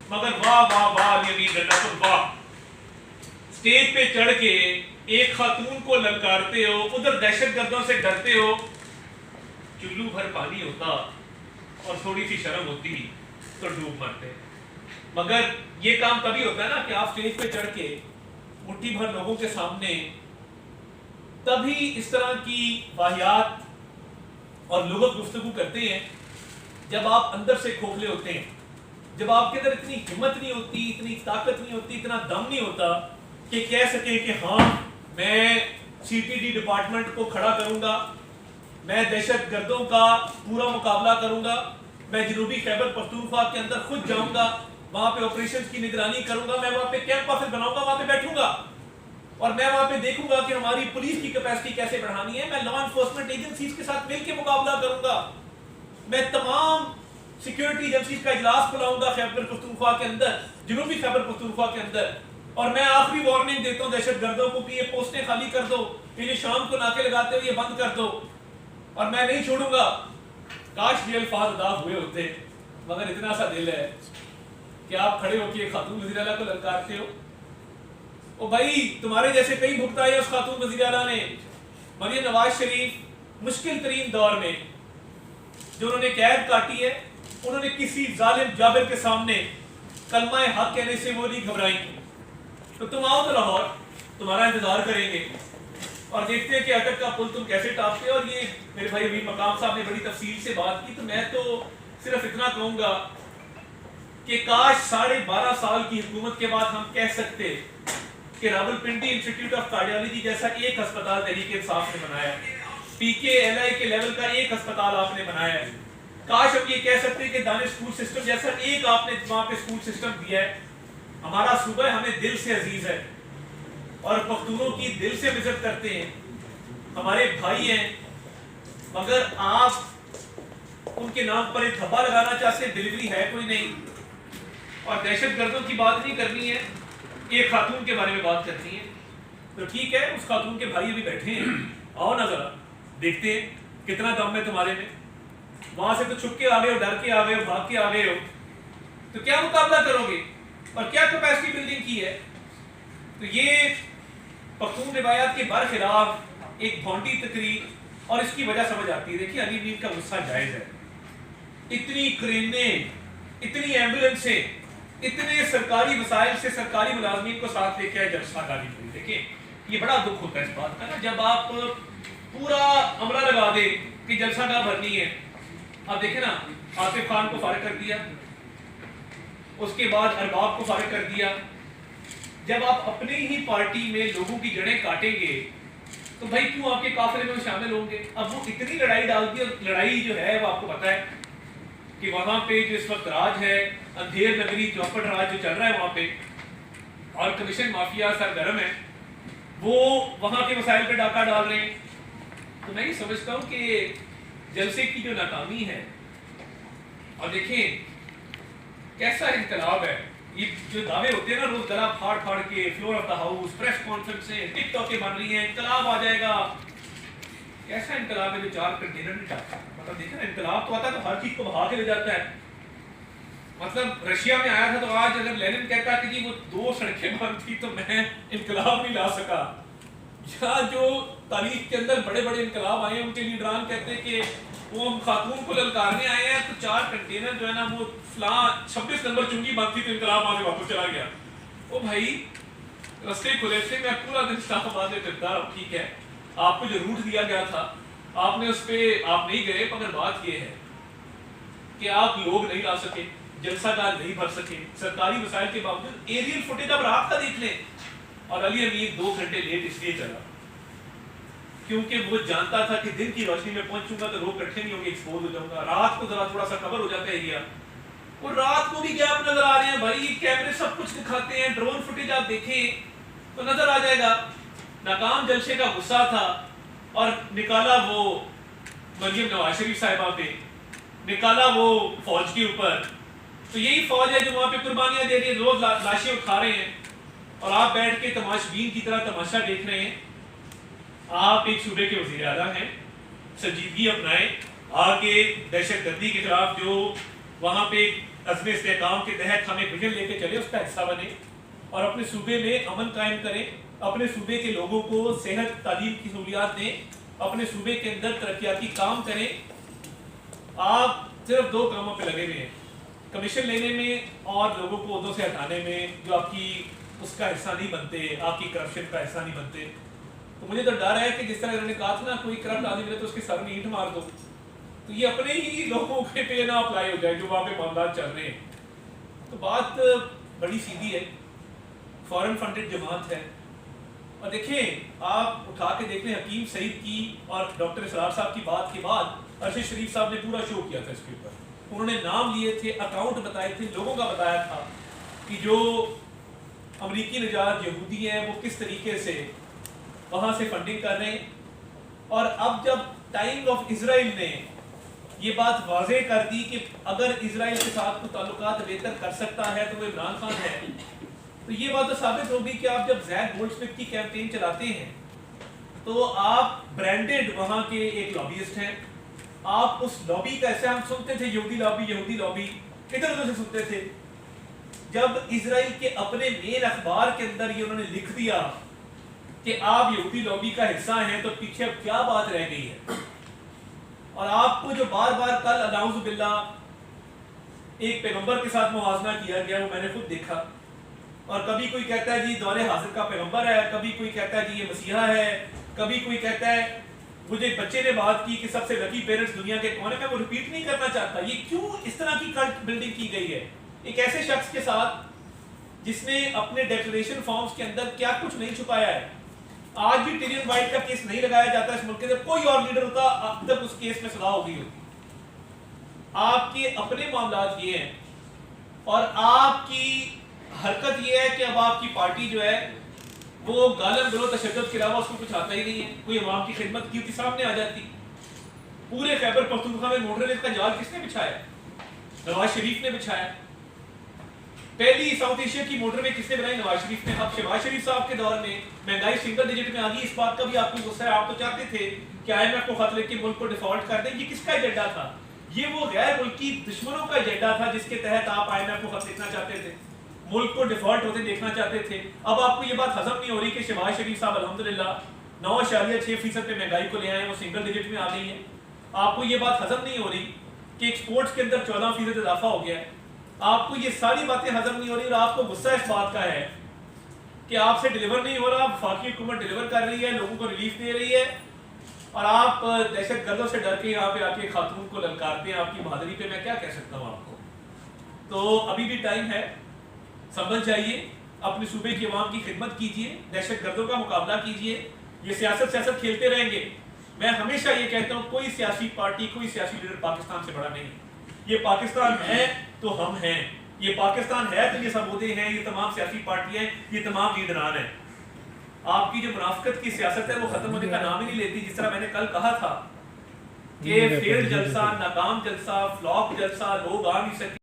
مگر واہ واہ واہ یمین اللہ واہ، اسٹیج پہ چڑھ کے ایک خاتون کو للکارتے ہو، ادھر دہشت گردوں سے ڈرتے ہو، چلو بھر پانی ہوتا اور تھوڑی سی شرم ہوتی تو ڈوب مرتے۔ مگر یہ کام تبھی ہوتا ہے نا کہ آپ اسٹیج پہ چڑھ کے مٹھی بھر لوگوں کے سامنے تبھی اس طرح کی واہیات اور لغت گفتگو کرتے ہیں جب آپ اندر سے کھوکھلے ہوتے ہیں، جب آپ کے اندر اتنی ہمت نہیں ہوتی، اتنی طاقت نہیں ہوتی، اتنا دم نہیں ہوتا کہ کہہ سکیں کہ ہاں میں سی ٹی ڈی ڈپارٹمنٹ کو کھڑا کروں گا، میں دہشت گردوں کا پورا مقابلہ کروں گا، میں جنوبی خیبر پختونخوا کے اندر خود جاؤں گا، وہاں پہ آپریشن کی نگرانی کروں گا، میں وہاں پہ کیمپ آفس بناؤں گا، وہاں پہ بیٹھوں گا اور میں وہاں پہ دیکھوں گا کہ ہماری پولیس کی کیپیسٹی کیسے بڑھانی ہے، میں لا انفورسمنٹ ایجنسیز کے ساتھ مل کے مقابلہ کروں گا، میں تمام سیکیورٹی ایجنسیز کا اجلاس بلاؤں گا خیبر پختونخوا کے اندر، جنوبی خیبر پختونخوا کے اندر، اور میں آخری وارننگ دیتا ہوں دہشت گردوں کو کہ یہ پوسٹیں خالی کر دو، یہ شام کو ناکے لگاتے ہوئے یہ بند کر دو، اور میں نہیں چھوڑوں گا۔ کاش یہ الفاظ ادا ہوئے ہوتے، مگر اتنا سا دل ہے کہ آپ کھڑے ہو کے خاتون وزیر اعلیٰ کو للکارتے ہو۔ او بھائی تمہارے جیسے کئی بھگتائے اس خاتون وزیر اعلیٰ نے، مریم نواز شریف مشکل ترین دور میں جو انہوں نے قید کاٹی ہے، انہوں نے کسی ظالم جابر کے سامنے کلمہ حق کہنے سے وہ نہیں گھبرائیں۔ تو تم آؤ تو لاہور، تمہارا انتظار کریں گے اور دیکھتے ہیں کہ اٹک کا پل تم کیسے ٹاپتے۔ اور یہ میرے بھائی ابھی مقام صاحب نے بڑی تفصیل سے بات کی، تو میں تو صرف اتنا کہوں گا کہ کاش 12.5 سال کی حکومت کے بعد ہم کہہ سکتے کہ راولپنڈی انسٹیٹیوٹ آف کارڈیالوجی جیسا ایک ہسپتال تحریک انصاف نے بنایا، پی کے ایل آئی کے لیول کا ایک ہسپتال آپ نے بنایا ہے، کاش ہم یہ کہہ سکتے کہ دانش اسکول سسٹم جیسا ایک آپ نے وہاں پہ اسکول سسٹم دیا ہے۔ ہمارا صوبہ ہمیں دل سے عزیز ہے اور پختونوں کی دل سے عزت کرتے ہیں، ہمارے بھائی ہیں، مگر آپ ان کے نام پر ایک دھبا لگانا چاہتے ہیں، ڈلیوری ہے کوئی نہیں، اور دہشت گردوں کی بات نہیں کرنی ہے، ایک خاتون کے بارے میں بات کرنی ہے۔ تو ٹھیک ہے، اس خاتون کے بھائی ابھی بیٹھے ہیں، آؤ نا ذرا دیکھتے ہیں کتنا دم ہے تمہارے میں، وہاں سے تو چھپ کے آ گئے ہو، ڈر کے آ گئے ہو، بھاگ کے آ گئے ہو، تو کیا مقابلہ کرو گے اور کیا کیپیسٹی بلڈنگ کی ہے؟ تو یہ پختون روایات کے برخلاف ایک بھونڈی تقریر، اور اس کی وجہ سمجھ آتی ہے۔ دیکھیے علی میر کا غصہ جائز ہے، اتنی کرینیں، اتنی ایمبولینسیں، اتنے سرکاری وسائل سے سرکاری ملازمین کو ساتھ لے کے آئے جلسہ گاڑی پوری۔ دیکھیں یہ بڑا دکھ ہوتا ہے اس بات کا نا، جب آپ پورا عملہ لگا دے کہ جلسہ گاہ بھرنی ہے۔ آپ دیکھیں نا، آصف خان کو فارغ کر دیا، اس کے بعد ارباب کو فارغ کر دیا۔ جب آپ اپنی ہی پارٹی میں لوگوں کی جڑیں کاٹیں گے تو بھائی کیوں آپ کے قافلے میں شامل ہوں گے؟ اب وہ اتنی لڑائی ڈالتی ہے، اور لڑائی جو ہے وہ آپ کو پتا ہے کہ وہاں پہ جو اس وقت راج ہے، اندھیر نگری چوپڑ راج جو چل رہا ہے وہاں پہ، اور کمیشن مافیا سرگرم ہے، وہ وہاں کے مسائل پہ ڈاکہ ڈال رہے ہیں۔ تو میں یہ سمجھتا ہوں کہ جلسے کی جو ناکامی ہے، اور دیکھیں کیسا انقلاب ہے، یہ جو دعوے ہوتے ہیں نا روز گلا پھاڑ پھاڑ کے، floor of the house, press کانفرنسیں، ٹک ٹاکیں بن رہی ہیں، انقلاب آ جائے گا۔ کیسا انقلاب ہے جو 4 کنٹینر نہیں ڈالتا؟ مطلب دیکھیں نا، انقلاب تو آتا ہے تو ہر چیز کو بہا کے لے جاتا ہے۔ مطلب رشیا میں آیا تھا تو آج اگر لینن کہتا کہ جی وہ 2 سڑکیں بند تھی تو میں انقلاب نہیں لا سکا، یا جو تاریخ کے اندر بڑے بڑے انقلاب آئے ہیں ان کے لیڈران کہتے ہیں کہ وہ ہم خاتون کو للکارنے آئے ہیں تو 4 کنٹینر جو ہے نا وہ فلاں 26 نمبر چنگی بند تھی تو انقلاب وہاں سے واپس چلا گیا۔ او بھائی رستے کھلے تھے، میں پورا دن اسلام آباد میں پھرتا رہا، ٹھیک ہے آپ کو جو روٹ دیا گیا تھا آپ نے اس پہ آپ نہیں گئے، مگر بات یہ ہے کہ آپ لوگ نہیں لا سکے، جلسہ گاہ نہیں بھر سکے، سرکاری وسائل کے باوجود۔ ایریل فوٹیج اب رات کا دیکھ لیں، اور علی امیر 2 گھنٹے لیٹ اس لیے چلا کیونکہ وہ جانتا تھا کہ دن کی روشنی میں پہنچوں گا تو لوگ اکٹھے نہیں ہوں گے، ایکسپوز ہو جاؤں گا، رات کو ذرا تھوڑا سا کور ہو جاتا ہے ایریا، اور رات کو بھی گیپ نظر آ رہے ہیں بھائی، کیمرے سب کچھ دکھاتے ہیں، ڈرون فوٹیج آپ دیکھیں تو نظر آ جائے گا۔ ناکام جلسے کا غصہ تھا اور نکالا وہ مریم نواز شریف صاحبہ پہ، نکالا وہ فوج کے اوپر۔ تو یہی فوج ہے جو وہاں پہ قربانیاں دے رہی ہے، روز لاشیں اٹھا رہے ہیں، اور آپ بیٹھ کے تماشبین کی طرح تماشا دیکھ رہے ہیں۔ آپ ایک صوبے کے وزیر اعلیٰ ہیں، سنجیدگی اپنائیں، آگے دہشت گردی کے خلاف جو وہاں پہ عزم استحکام کے تحت ہم ایک ویژن لے کے چلے، اس کا حصہ بنے اور اپنے صوبے میں امن قائم کریں، اپنے صوبے کے لوگوں کو صحت تعلیم کی سہولیات دیں، اپنے صوبے کے اندر ترقیاتی کام کریں۔ آپ صرف 2 کاموں پہ لگے ہوئے ہیں، کمیشن لینے میں اور لوگوں کو عہدوں سے ہٹانے میں جو آپ کی اس کا حصہ نہیں بنتے، آپ کی کرپشن کا حصہ نہیں بنتے۔ تو مجھے تو ڈر ہے کہ جس طرح انہوں نے کہا تھا نا کوئی کرپٹ آدمی ملے تو اس کے سر میں اینٹ مار دو، تو یہ اپنے ہی لوگوں کے پہ نہ اپلائی ہو جائے جو وہاں پہ معاملات چل رہے ہیں۔ تو بات بڑی سیدھی ہے، فورن فنڈڈ جماعت ہے، اور دیکھیں آپ اٹھا کے دیکھ لیں حکیم سعید کی اور ڈاکٹر اسرار صاحب کی بات کے بعد ارشد شریف صاحب نے پورا شو کیا تھا اس کے اوپر، انہوں نے نام لیے تھے، اکاؤنٹ بتائے تھے، لوگوں کا بتایا تھا کہ جو امریکی نژاد یہودی ہیں وہ کس طریقے سے وہاں سے فنڈنگ کر رہے ہیں۔ اور اب جب ٹائم آف اسرائیل نے یہ بات واضح کر دی کہ اگر اسرائیل کے ساتھ کوئی تعلقات بہتر کر سکتا ہے تو وہ عمران خان ہے، تو یہ بات تو ثابت ہوگی کہ آپ جب زید گولڈ سمتھ کی کیمپین چلاتے ہیں تو آپ برانڈڈ وہاں کے ایک لابیسٹ ہیں، آپ اس لابی کا ایسے ہم سنتے تھے یہودی لابی ادھر ادھر سے سنتے تھے، جب اسرائیل کے اپنے مین اخبار کے اندر یہ انہوں نے لکھ دیا کہ آپ یہودی لابی کا حصہ ہیں تو پیچھے اب کیا بات رہ گئی ہے۔ اور آپ کو جو بار بار کل اعوذ باللہ ایک پیغمبر کے ساتھ موازنہ کیا گیا وہ میں نے خود دیکھا، اور کبھی کوئی کہتا ہے جی دور حاضر کا پیغمبر ہے، کبھی کوئی کہتا ہے جی یہ مسیحا ہے، کبھی کوئی کہتا ہے، مجھے ایک بچے نے بات کی کہ سب سے لکی پیرنٹس دنیا کے کون ہیں، میں وہ ریپیٹ نہیں کرنا چاہتا۔ یہ کیوں اس طرح کی کلٹ بلڈنگ کی گئی ہے ایک ایسے شخص کے ساتھ جس نے اپنے ڈیکلریشن فارمز کے اندر کیا کچھ نہیں چھپایا ہے۔ آج بھی ٹیرین وائٹ کا کیس نہیں لگایا جاتا اس ملک کے اندر، کوئی اور لیڈر ہوتا اب تک اس کیس میں سزا ہو گئی ہوتی۔ آپ کے اپنے معاملات یہ ہیں اور آپ کی حرکت یہ ہے کہ اب آپ کی پارٹی جو ہے وہ غالب گلو تشدد کے علاوہ اس کو کچھ آتا ہی نہیں ہے۔ کوئی عوام کی خدمت کی ہوتی سامنے آ جاتی۔ پورے خیبر پختونخوا میں موٹر ریل کا جال کس نے بچھایا؟ نواز شریف نے بچھایا۔ پہلی ساؤتھ ایشیا کی موٹر وے کس نے بنائی؟ نواز شریف نے۔ اب شہباز شریف صاحب کے دور میں مہنگائی سنگل ڈیجٹ میں آ گئی، اس بات کا بھی آپ کو غصہ ہے، آپ تو چاہتے تھے کہ آئی ایم ایف کو خط لکھ کے ملک کو ڈیفالٹ کر دیں۔ یہ کس کا ایجنڈا تھا؟ یہ وہ غیر ملکی دشمنوں کا ایجنڈا تھا جس کے تحت آپ آئی ایم ایف کو خط لکھنا چاہتے تھے، ملک کو ڈیفالٹ ہوتے دیکھنا چاہتے تھے۔ اب آپ کو یہ بات ہضم نہیں ہو رہی کہ شہباز شریف صاحب الحمدللہ 9.6% پہ مہنگائی کو لے آئے، وہ سنگل ڈیجٹ میں آ گئی ہے۔ آپ کو یہ بات ہضم نہیں ہو رہی کہ ایکسپورٹس کے اندر 14% اضافہ ہو گیا ہے۔ آپ کو یہ ساری باتیں ہضم نہیں ہو رہی اور آپ کو غصہ اس بات کا ہے کہ آپ سے ڈیلیور نہیں ہو رہا، وفاقی حکومت ڈیلیور کر رہی ہے، لوگوں کو ریلیف دے رہی ہے، اور آپ دہشت گردوں سے ڈر کے یہاں پہ آ کے خاتون کو للکارتے ہیں۔ آپ کی بہادری پہ میں کیا کہہ سکتا ہوں آپ کو؟ تو ابھی بھی ٹائم ہے، سنبھل جائیے، اپنے صوبے کی عوام کی خدمت کیجیے، دہشت گردوں کا مقابلہ کیجیے۔ یہ سیاست کھیلتے رہیں گے، میں ہمیشہ یہ کہتا ہوں کوئی سیاسی پارٹی، کوئی سیاسی لیڈر پاکستان سے بڑا نہیں۔ یہ پاکستان ہے تو ہم ہیں، یہ پاکستان ہے تو یہ سب عہدے ہیں، یہ تمام سیاسی پارٹیاں ہیں، یہ تمام لیڈران ہیں۔ آپ کی جو منافقت کی سیاست ہے وہ ختم ہونے کا نام ہی نہیں لیتی۔ جس طرح میں نے کل کہا تھا کہ فیلڈ جلسہ، ناکام جلسہ، فلاپ جلسہ، لوگ آ نہیں سکتے۔